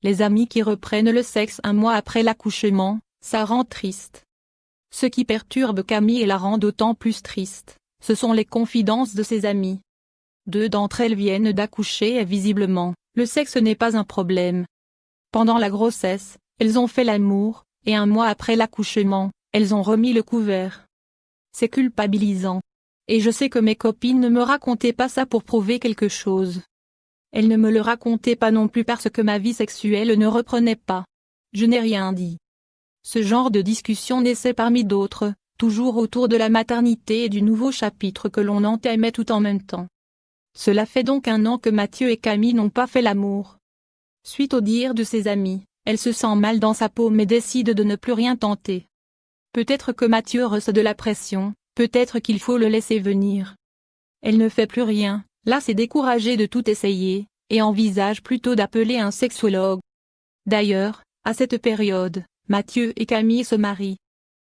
Les amis qui reprennent le sexe un mois après l'accouchement, ça rend triste. Ce qui perturbe Camille et la rend d'autant plus triste, ce sont les confidences de ses amies. 2 d'entre elles viennent d'accoucher et visiblement, le sexe n'est pas un problème. Pendant la grossesse, elles ont fait l'amour, et un mois après l'accouchement, elles ont remis le couvert. C'est culpabilisant. Et je sais que mes copines ne me racontaient pas ça pour prouver quelque chose. Elles ne me le racontaient pas non plus parce que ma vie sexuelle ne reprenait pas. Je n'ai rien dit. Ce genre de discussion naissait parmi d'autres, toujours autour de la maternité et du nouveau chapitre que l'on entamait tout en même temps. Cela fait donc 1 an que Mathieu et Camille n'ont pas fait l'amour. Suite au dire de ses amis, elle se sent mal dans sa peau mais décide de ne plus rien tenter. Peut-être que Mathieu reçoit de la pression, peut-être qu'il faut le laisser venir. Elle ne fait plus rien, là c'est découragée de tout essayer, et envisage plutôt d'appeler un sexologue. D'ailleurs, à cette période, Mathieu et Camille se marient.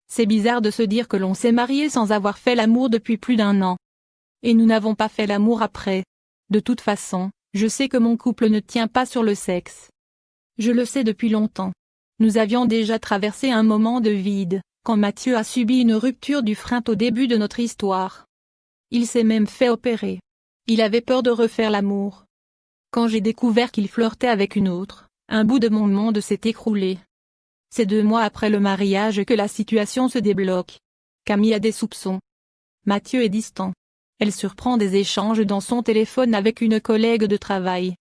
C'est bizarre de se dire que l'on s'est marié sans avoir fait l'amour depuis plus d'1 an. Et nous n'avons pas fait l'amour après. De toute façon, je sais que mon couple ne tient pas sur le sexe. Je le sais depuis longtemps. Nous avions déjà traversé un moment de vide, quand Mathieu a subi une rupture du frein au début de notre histoire. Il s'est même fait opérer. Il avait peur de refaire l'amour. Quand j'ai découvert qu'il flirtait avec une autre, un bout de mon monde s'est écroulé. C'est 2 mois après le mariage que la situation se débloque. Camille a des soupçons. Mathieu est distant. Elle surprend des échanges dans son téléphone avec une collègue de travail.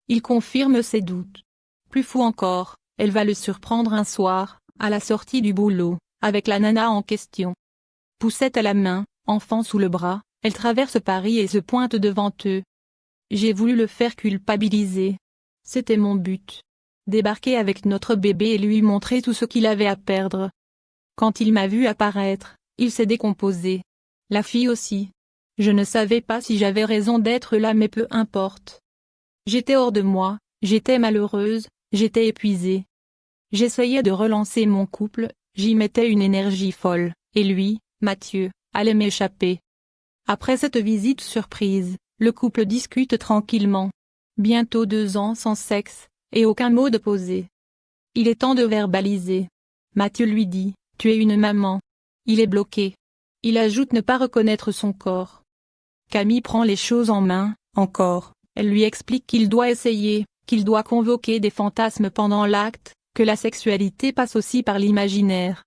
Il confirme ses doutes. Plus fou encore, elle va le surprendre un soir, à la sortie du boulot, avec la nana en question. Poussette à la main, enfant sous le bras, elle traverse Paris et se pointe devant eux. J'ai voulu le faire culpabiliser. C'était mon but. Débarquer avec notre bébé et lui montrer tout ce qu'il avait à perdre. Quand il m'a vu apparaître, il s'est décomposé. La fille aussi. Je ne savais pas si j'avais raison d'être là mais peu importe. J'étais hors de moi, j'étais malheureuse, j'étais épuisée. J'essayais de relancer mon couple, j'y mettais une énergie folle, et lui, Mathieu, allait m'échapper. Après cette visite surprise, le couple discute tranquillement. Bientôt 2 ans sans sexe, et aucun mot de posé. Il est temps de verbaliser. Mathieu lui dit, « Tu es une maman. » Il est bloqué. Il ajoute ne pas reconnaître son corps. Camille prend les choses en main, encore. Elle lui explique qu'il doit essayer, qu'il doit convoquer des fantasmes pendant l'acte, que la sexualité passe aussi par l'imaginaire.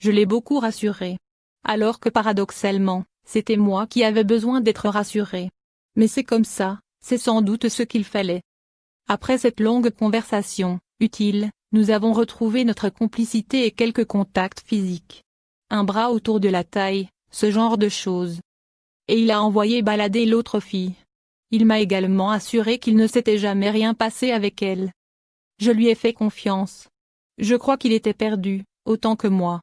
Je l'ai beaucoup rassuré. Alors que paradoxalement, c'était moi qui avais besoin d'être rassurée. Mais c'est comme ça, c'est sans doute ce qu'il fallait. Après cette longue conversation, utile, nous avons retrouvé notre complicité et quelques contacts physiques. Un bras autour de la taille, ce genre de choses. Et il a envoyé balader l'autre fille. Il m'a également assuré qu'il ne s'était jamais rien passé avec elle. Je lui ai fait confiance. Je crois qu'il était perdu, autant que moi.